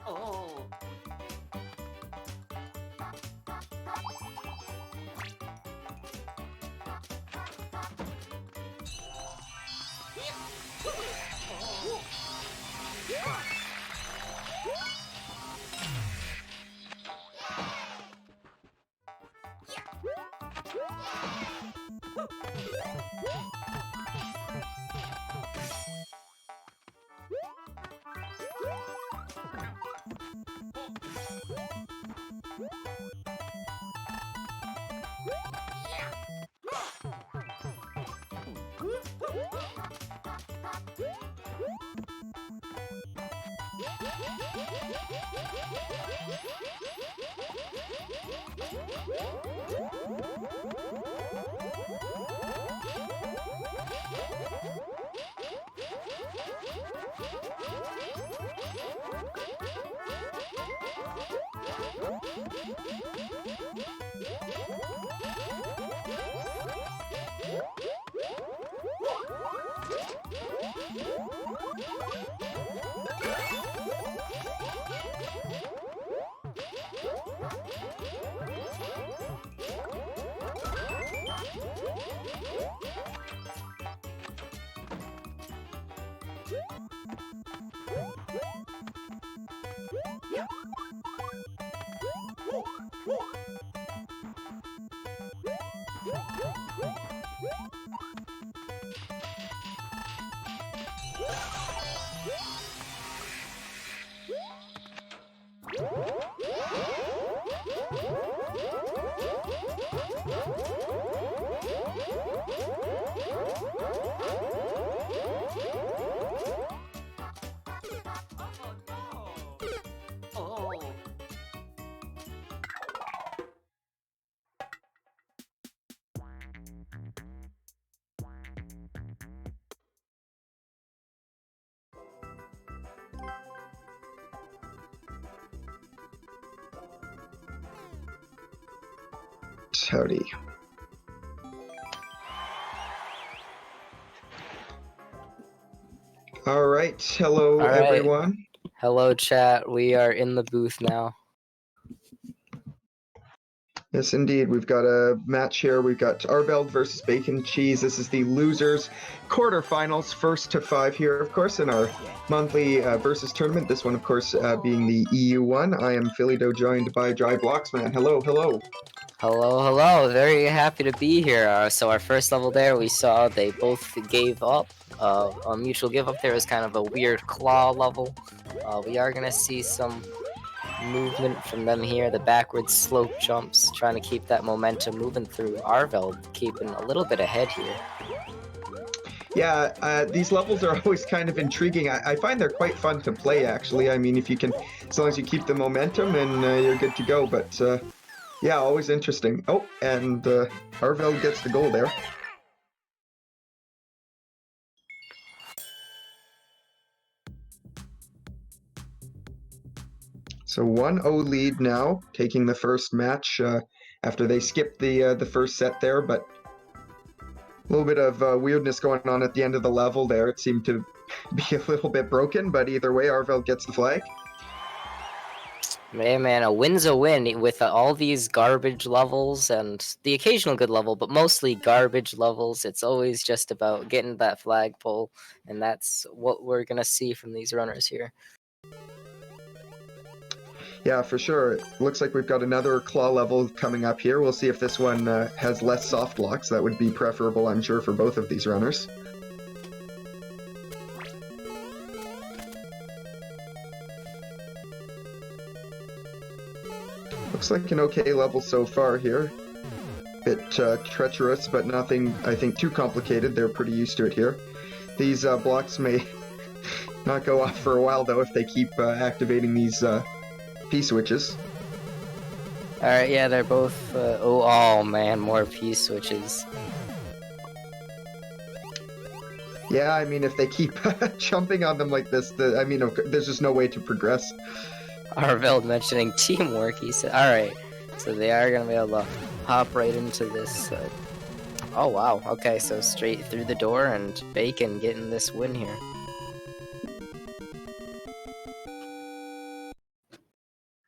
Oh. Howdy. All right, hello All right. everyone. Hello, chat. We are in the booth now. Yes, indeed. We've got a match here. We've got RVeld versus Bacon Cheese. This is the losers quarterfinals, 1st to 5 here, of course, in our monthly versus tournament. This one, of course, being the EU one. I am Phillydo, joined by Dry Blocksman. Hello, hello. Hello, hello. Very happy to be here. So our first level there, we saw they both gave up. A mutual give up there is kind of a weird claw level. We are going to see some movement from them here. The backward slope jumps, trying to keep that momentum moving through. RVeld keeping a little bit ahead here. Yeah, these levels are always kind of intriguing. I find they're quite fun to play, actually. I mean, if you can, as long as you keep the momentum, and you're good to go. But yeah, always interesting. Oh, and RVeld gets the goal there. So 1-0 lead now, taking the first match after they skipped the first set there, but a little bit of weirdness going on at the end of the level there. It seemed to be a little bit broken, but either way, RVeld gets the flag. Man, a win's a win with all these garbage levels and the occasional good level, but mostly garbage levels. It's always just about getting that flagpole, and that's what we're going to see from these runners here. Yeah, for sure. It looks like we've got another claw level coming up here. We'll see if this one has less soft locks. That would be preferable, I'm sure, for both of these runners. Looks like an okay level so far here. Bit treacherous, but nothing, I think, too complicated. They're pretty used to it here. These blocks may not go off for a while, though, if they keep activating these P-switches. Alright, yeah, they're both, oh man, more P-switches. Yeah, I mean, if they keep jumping on them like this, there's just no way to progress. RVeld mentioning teamwork, he said. Alright, so they are going to be able to hop right into this. Oh, wow. Okay, so straight through the door, and Bacon getting this win here.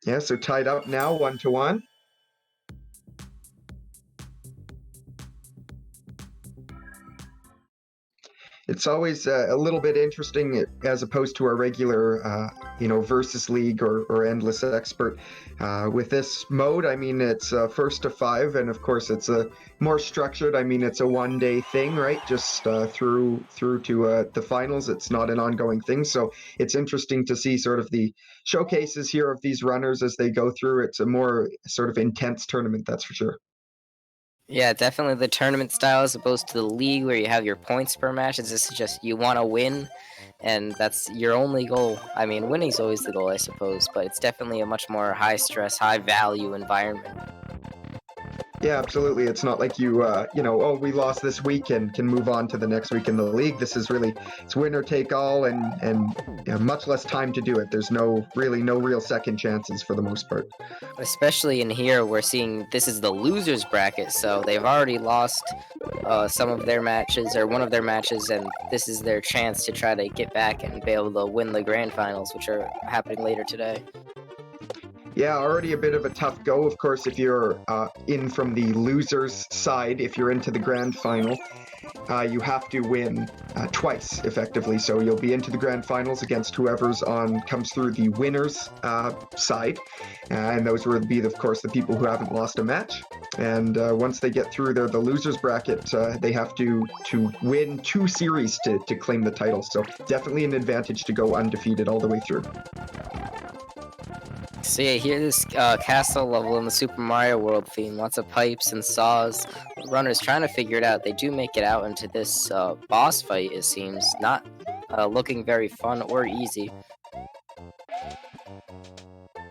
Yeah, so tied up now, 1-1. It's always a little bit interesting as opposed to our regular, versus league or endless expert. With this mode, I mean, it's 1st to 5, and of course, it's a more structured. I mean, it's a one-day thing, right? Just through to the finals. It's not an ongoing thing, so it's interesting to see sort of the showcases here of these runners as they go through. It's a more sort of intense tournament, that's for sure. Yeah, definitely the tournament style as opposed to the league where you have your points per match. It's just you want to win, and that's your only goal. I mean, winning's always the goal, I suppose, but it's definitely a much more high-stress, high-value environment. Yeah, absolutely. It's not like you, oh, we lost this week and can move on to the next week in the league. This is really, it's winner take all and much less time to do it. There's no real second chances for the most part. Especially in here, we're seeing this is the losers bracket, so they've already lost some of their matches, or one of their matches, and this is their chance to try to get back and be able to win the grand finals, which are happening later today. Yeah, already a bit of a tough go. Of course, if you're in from the losers side, if you're into the grand final, you have to win twice, effectively. So you'll be into the grand finals against whoever's comes through the winners side. And those will be, of course, the people who haven't lost a match. And once they get through the losers bracket, they have to win 2 series to claim the title. So definitely an advantage to go undefeated all the way through. So yeah, here this castle level in the Super Mario World theme, lots of pipes and saws. Runners trying to figure it out. They do make it out into this boss fight, it seems. Not looking very fun or easy.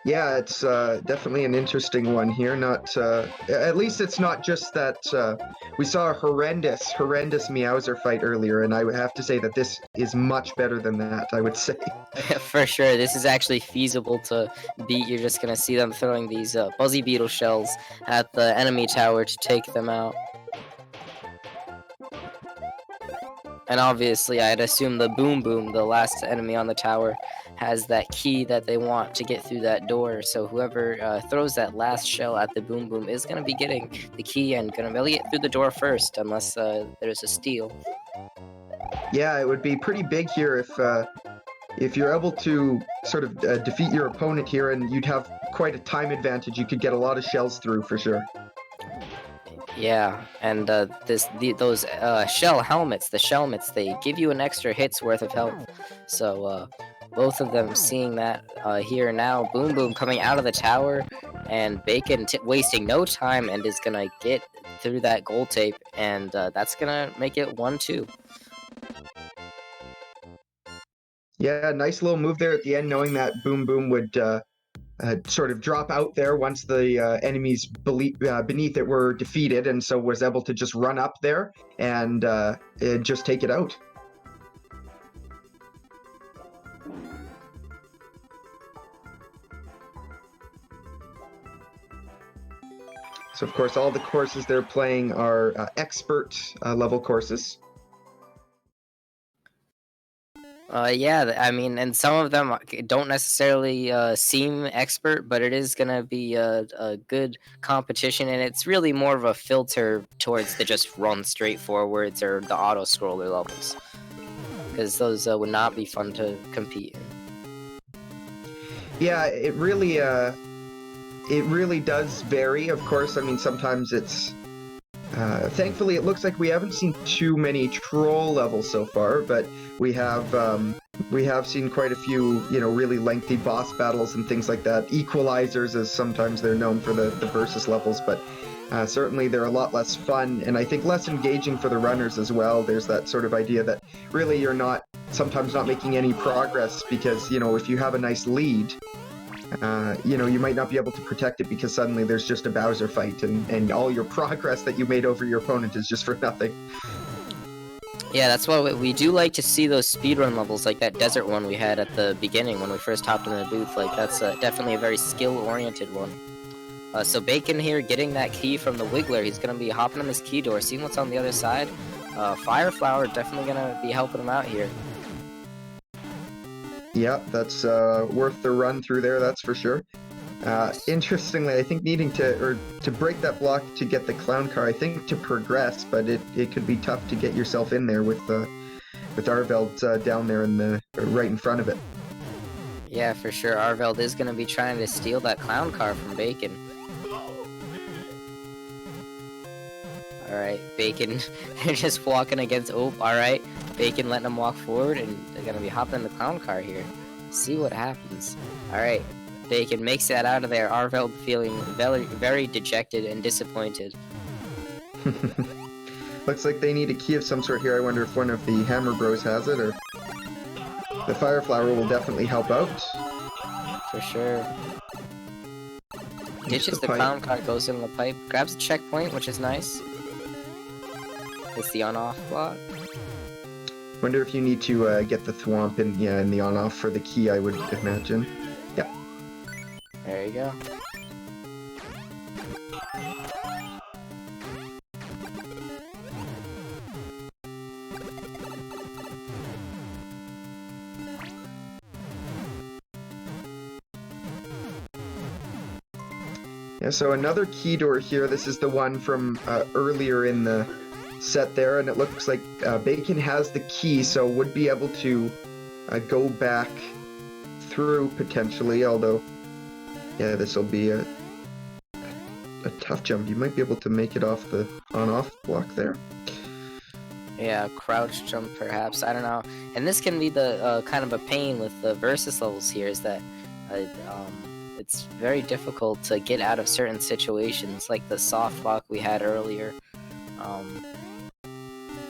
Yeah, it's definitely an interesting one here. Not at least it's not just that we saw a horrendous Meowser fight earlier, and I would have to say that this is much better than that, I would say. For sure, this is actually feasible to beat. You're just gonna see them throwing these Buzzy Beetle shells at the enemy tower to take them out. And obviously, I'd assume the Boom Boom, the last enemy on the tower, has that key that they want to get through that door. So whoever throws that last shell at the Boom Boom is going to be getting the key and going to be able to get through the door first, unless there's a steal. Yeah, it would be pretty big here if you're able to sort of defeat your opponent here, and you'd have quite a time advantage. You could get a lot of shells through for sure. Yeah, and those shell helmets, the shellmets, they give you an extra hit's worth of health. So both of them seeing that here now. Boom Boom coming out of the tower, and Bacon wasting no time and is gonna get through that gold tape, and that's gonna make it 1-2. Yeah, nice little move there at the end, knowing that Boom Boom would sort of drop out there once the enemies beneath it were defeated, and so was able to just run up there and just take it out. So of course, all the courses they're playing are expert level courses. Yeah, I mean, and some of them don't necessarily seem expert, but it is gonna be a good competition, and it's really more of a filter towards the just run straight forwards or the auto scroller levels, because those would not be fun to compete in. Yeah, it really does vary. Of course, I mean sometimes it's. Thankfully, it looks like we haven't seen too many troll levels so far, but we have seen quite a few, really lengthy boss battles and things like that. Equalizers, as sometimes they're known for the versus levels, but certainly they're a lot less fun, and I think less engaging for the runners as well. There's that sort of idea that really you're sometimes not making any progress because, if you have a nice lead, you might not be able to protect it because suddenly there's just a Bowser fight and all your progress that you made over your opponent is just for nothing. Yeah, that's why we do like to see those speedrun levels, like that desert one we had at the beginning when we first hopped in the booth. Like, that's definitely a very skill-oriented one. So Bacon here getting that key from the Wiggler. He's going to be hopping on this key door, seeing what's on the other side. Fire Flower definitely going to be helping him out here. Yeah, that's worth the run through there, that's for sure. Interestingly, I think needing to break that block to get the clown car, I think to progress, but it could be tough to get yourself in there with RVeld down there right in front of it. Yeah, for sure. RVeld is going to be trying to steal that clown car from Bacon. Alright, Bacon, they're just walking against alright. Bacon letting them walk forward, and they're gonna be hopping in the clown car here. See what happens. Alright, Bacon makes that out of there. RVeld feeling very, very dejected and disappointed. Looks like they need a key of some sort here. I wonder if one of the Hammer Bros has it, or the Fire Flower will definitely help out. For sure. Ditches the clown car, goes in the pipe, grabs a checkpoint, which is nice. It's the on-off block. Wonder if you need to get the thwomp in the on-off for the key, I would imagine. Yeah. There you go. Yeah, so another key door here. This is the one from earlier in the set there, and it looks like Bacon has the key, so would be able to go back through potentially, although yeah, this will be a tough jump. You might be able to make it off the on-off block there. Yeah, crouch jump perhaps, I don't know. And this can be the kind of a pain with the versus levels here, is that it's very difficult to get out of certain situations, like the soft block we had earlier.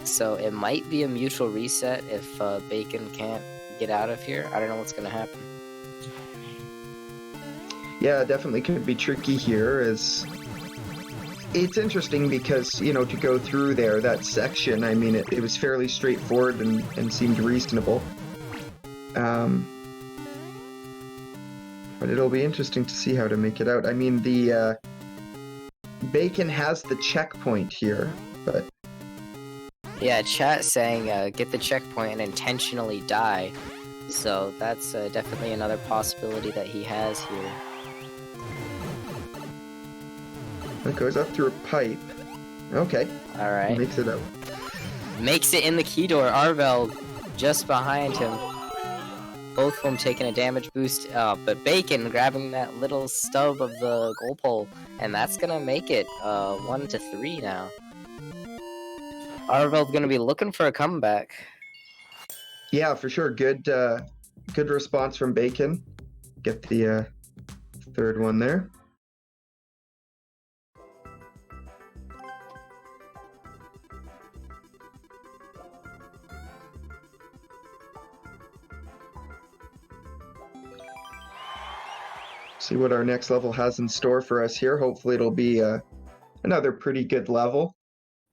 So it might be a mutual reset if Bacon can't get out of here. I don't know what's going to happen. Yeah, definitely could be tricky here. It's interesting because, to go through there, that section, I mean, it was fairly straightforward and seemed reasonable. But it'll be interesting to see how to make it out. I mean, the Bacon has the checkpoint here, but Yeah, chat saying get the checkpoint and intentionally die. So that's definitely another possibility that he has here. It goes up through a pipe. Okay. Alright. Makes it out. Makes it in the key door. RVeld just behind him. Both of them taking a damage boost, but Bacon grabbing that little stub of the goal pole, and that's gonna make it 1-3 now. RVeld gonna be looking for a comeback. Yeah, for sure. Good response from Bacon. Get the third one there. See what our next level has in store for us here. Hopefully it'll be another pretty good level.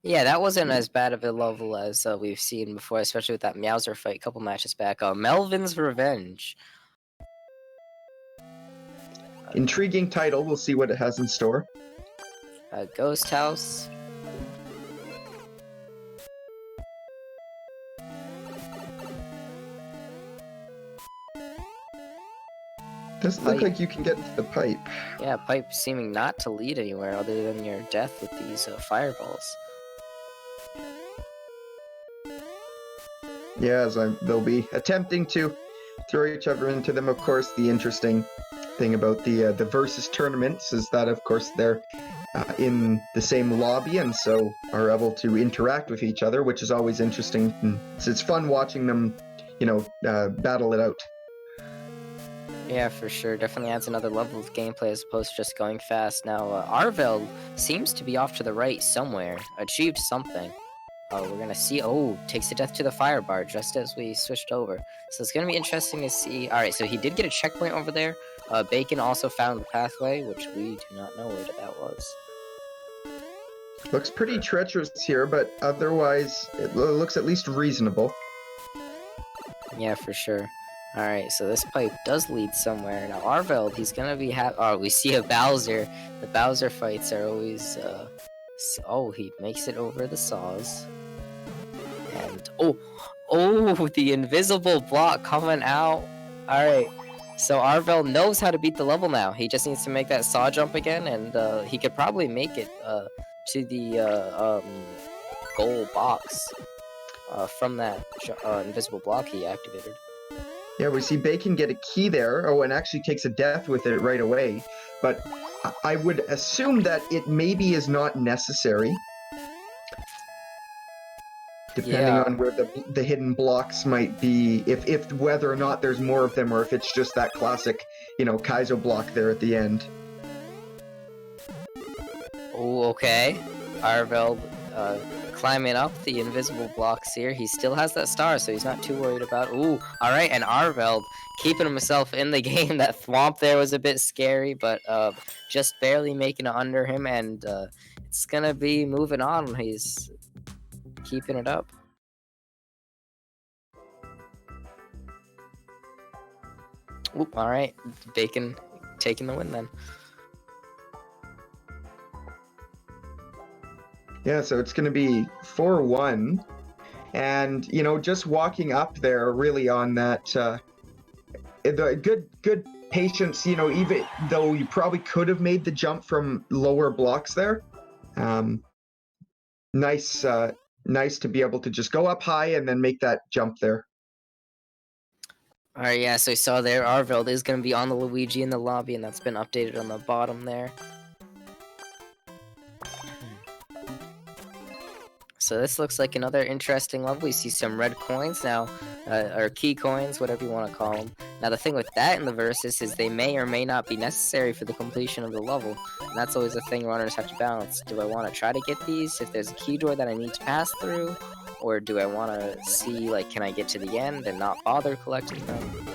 Yeah, that wasn't as bad of a level as we've seen before, especially with that Meowser fight a couple matches back. Melvin's Revenge. Intriguing title. We'll see what it has in store. Ghost House. Doesn't look like you can get into the pipe. Yeah, pipe seeming not to lead anywhere other than your death with these fireballs. Yeah, as they'll be attempting to throw each other into them. Of course, the interesting thing about the versus tournaments is that, of course, they're in the same lobby and so are able to interact with each other, which is always interesting. And it's fun watching them, battle it out. Yeah, for sure. Definitely adds another level of gameplay as opposed to just going fast. Now, RVeld seems to be off to the right somewhere. Achieved something. We're going to see... Oh, takes the death to the fire bar just as we switched over. So it's going to be interesting to see... Alright, so he did get a checkpoint over there. Bacon also found the pathway, which we do not know where that was. Looks pretty treacherous here, but otherwise it looks at least reasonable. Yeah, for sure. Alright, so this pipe does lead somewhere. Now, RVeld, he's gonna be oh, we see a Bowser. The Bowser fights are always, oh, he makes it over the saws. And, oh, the invisible block coming out. Alright, so RVeld knows how to beat the level now. He just needs to make that saw jump again, and, he could probably make it, to the, goal box, from that, invisible block he activated. Yeah, we see Bacon get a key there. Oh, and actually takes a death with it right away. But I would assume that it maybe is not necessary. Depending on where the hidden blocks might be. If whether or not there's more of them or if it's just that classic, Kaizo block there at the end. Oh, okay. RVeld, climbing up the invisible blocks here. He still has that star, so he's not too worried about... Ooh, alright, and RVeld keeping himself in the game. That thwomp there was a bit scary, but just barely making it under him, and it's gonna be moving on. He's keeping it up. Oop, alright. Bacon taking the win then. Yeah, so it's going to be 4-1. And, just walking up there really on that, the good patience, even though you probably could have made the jump from lower blocks there. Nice to be able to just go up high and then make that jump there. Alright, yeah, so you saw there, RVeld is going to be on the Luigi in the lobby, and that's been updated on the bottom there. So this looks like another interesting level. We see some red coins now, or key coins, whatever you want to call them. Now the thing with that in the versus is they may or may not be necessary for the completion of the level. And that's always a thing runners have to balance. Do I want to try to get these if there's a key door that I need to pass through? Or do I want to see, can I get to the end and not bother collecting them?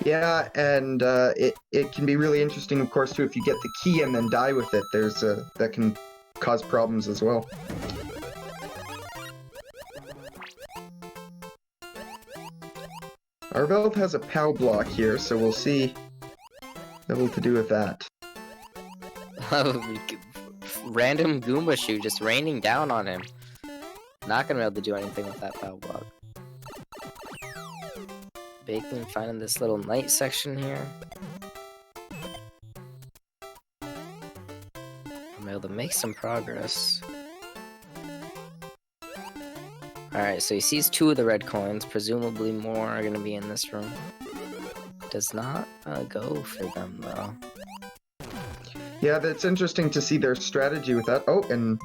Yeah, and it can be really interesting, of course, too, if you get the key and then die with it. There's that can cause problems as well. RVeld has a POW block here, so we'll see what to do with that. Random Goomba shoe just raining down on him. not gonna be able to do anything with that foul block. Bacon finding this little night section here. I'm able to make some progress. Alright, so he sees 2 of the red coins. Presumably more are gonna be in this room. Does not go for them though. Yeah, that's interesting to see their strategy with that. Oh, and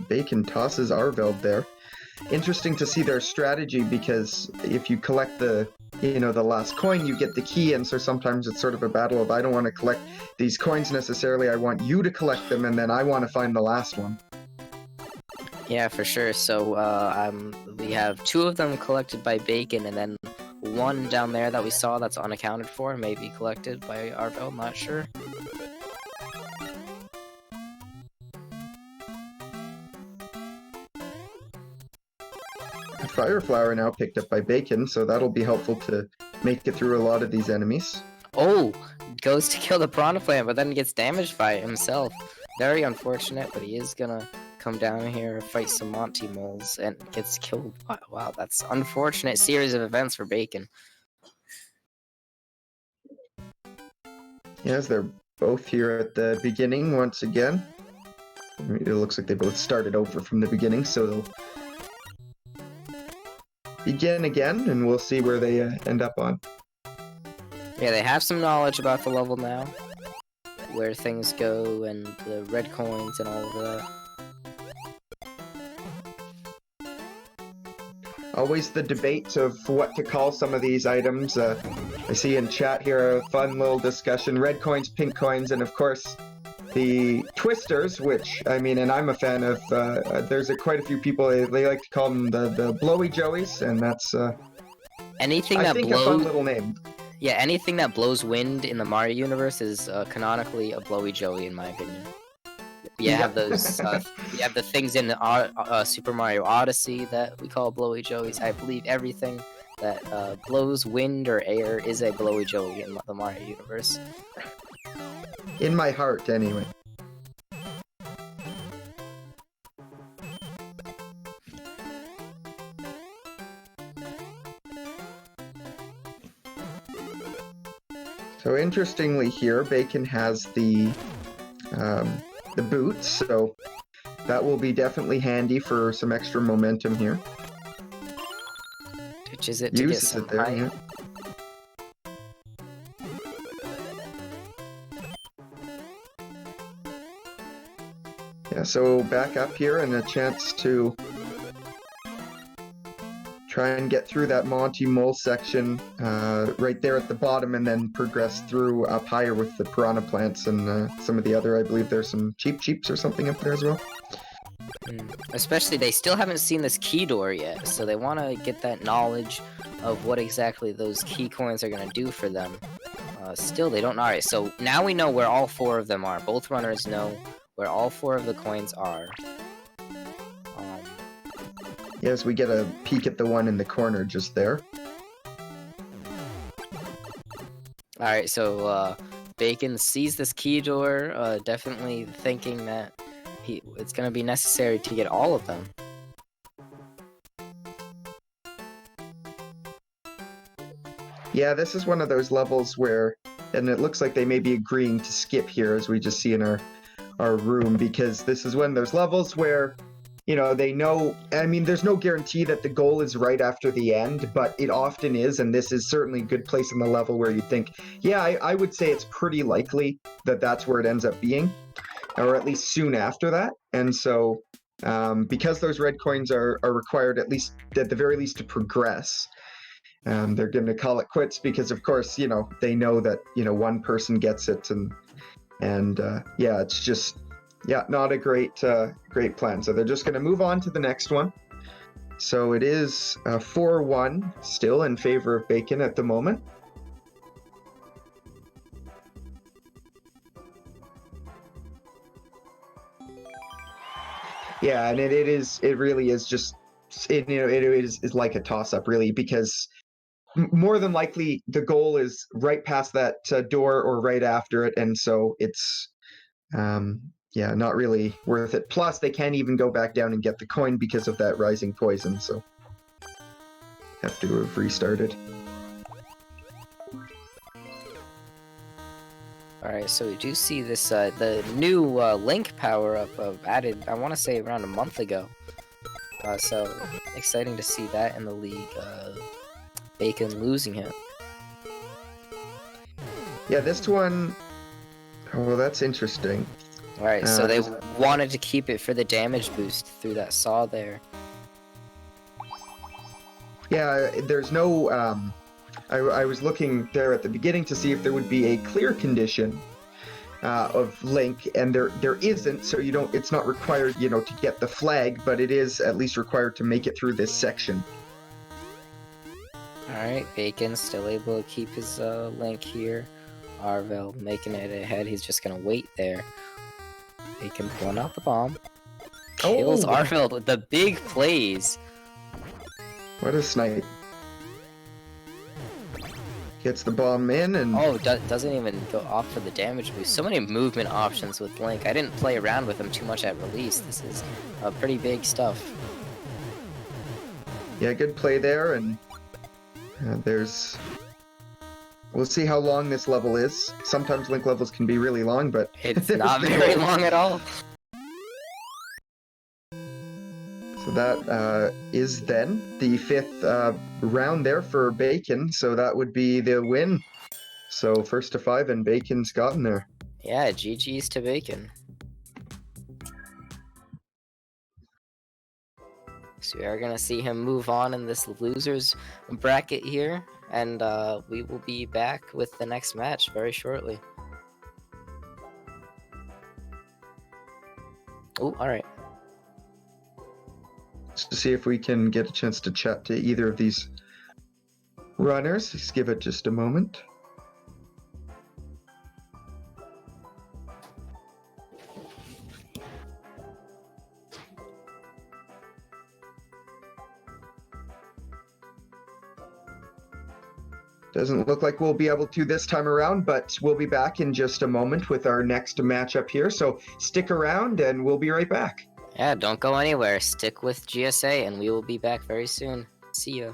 Bacon tosses RVeld there. Interesting to see their strategy, because if you collect the, you know, the last coin, you get the key, and so sometimes it's sort of a battle of, I don't want to collect these coins necessarily, I want you to collect them, and then I want to find the last one. Yeah, for sure. So we have 2 of them collected by Bacon, and then 1 down there that we saw that's unaccounted for, maybe collected by RVeld, not sure. Fire Flower now picked up by Bacon, so that'll be helpful to make it through a lot of these enemies. Oh, goes to kill the Piranha Plant, but then gets damaged by it himself. Very unfortunate, but he is gonna come down here, fight some Monty moles, and gets killed. Wow, that's unfortunate series of events for Bacon. Yes, they're both here at the beginning once again. It looks like they both started over from the beginning, so they'll begin again, and we'll see where they end up on. Yeah, they have some knowledge about the level now, where things go, and the red coins and all of that. Always the debate of what to call some of these items. I see in chat here a fun little discussion. Red coins, pink coins, and of course the twisters, which, I mean, and I'm a fan of, there's quite a few people, they like to call them the blowy joeys, and that's, Anything I that think, blows... a fun little name. Yeah, anything that blows wind in the Mario universe is canonically a blowy joey, in my opinion. You have those, you have the things in the Super Mario Odyssey that we call blowy joeys. I believe everything that blows wind or air is a blowy joey in the Mario universe. In my heart, anyway. So interestingly here, Bacon has the boots, so that will be definitely handy for some extra momentum here. Ditches it to get Uses some it there, height. yeah. Yeah, so back up here and a chance to try and get through that Monty Mole section right there at the bottom, and then progress through up higher with the piranha plants and some of the other, I believe there's some cheeps or something up there as well. Especially, they still haven't seen this key door yet, so they want to get that knowledge of what exactly those key coins are going to do for them. Still, they don't know. Alright, so now we know where all 4 of them are. Both runners know where all 4 of the coins are. Yes, we get a peek at the one in the corner just there. Alright, so Bacon sees this key door, definitely thinking that it's going to be necessary to get all of them. Yeah, this is one of those levels where, and it looks like they may be agreeing to skip here, as we just see in our room, because this is one of those levels where, you know, they know, I mean, there's no guarantee that the goal is right after the end, but it often is, and this is certainly a good place in the level where you think, yeah, I would say it's pretty likely that that's where it ends up being, or at least soon after that. And so, because those red coins are required, at the very least, to progress, they're going to call it quits, because of course, you know, they know that, you know, one person gets it, and yeah, it's just, yeah, not a great plan. So they're just going to move on to the next one. So it is 4-1 still in favor of Bacon at the moment. Yeah, and it really is just, it is like a toss-up, really, because more than likely the goal is right past that door or right after it, and so it's yeah, not really worth it. Plus, they can't even go back down and get the coin because of that rising poison, so have to have restarted. Alright, so we do see this, the new Link power-up added, I want to say around a month ago. So, exciting to see that in the league. Bacon losing him. Yeah, this one... Oh, well, that's interesting. Alright, so they wanted to keep it for the damage boost through that saw there. Yeah, there's no... I was looking there at the beginning to see if there would be a clear condition of Link, and there isn't, so you don't. It's not required, you know, to get the flag, but it is at least required to make it through this section. Alright, Bacon still able to keep his Link here. RVeld making it ahead. He's just gonna wait there. Bacon pulling out the bomb. Kills RVeld with the big plays. What a snipe. Gets the bomb in and... Oh, doesn't even go off for the damage boost. So many movement options with Link. I didn't play around with him too much at release. This is pretty big stuff. Yeah, good play there, and there's... We'll see how long this level is. Sometimes Link levels can be really long, but... It's not very long at all. So that is then the 5th round there for Bacon, so that would be the win. So first to 5 and Bacon's gotten there. Yeah, GG's to Bacon. So we are gonna see him move on in this losers bracket here, and we will be back with the next match very shortly. Oh, alright. To see if we can get a chance to chat to either of these runners. Let's give it just a moment. Doesn't look like we'll be able to this time around, but we'll be back in just a moment with our next matchup here. So stick around and we'll be right back. Yeah, don't go anywhere. Stick with GSA and we will be back very soon. See ya.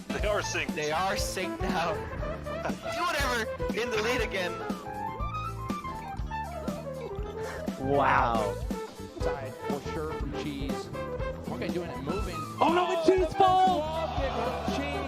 They are synced. They are synced now. Do whatever. In the lead again. Wow. Side for sure from Cheese. Okay, doing it, moving. Oh no, the Cheese falls! Cheese.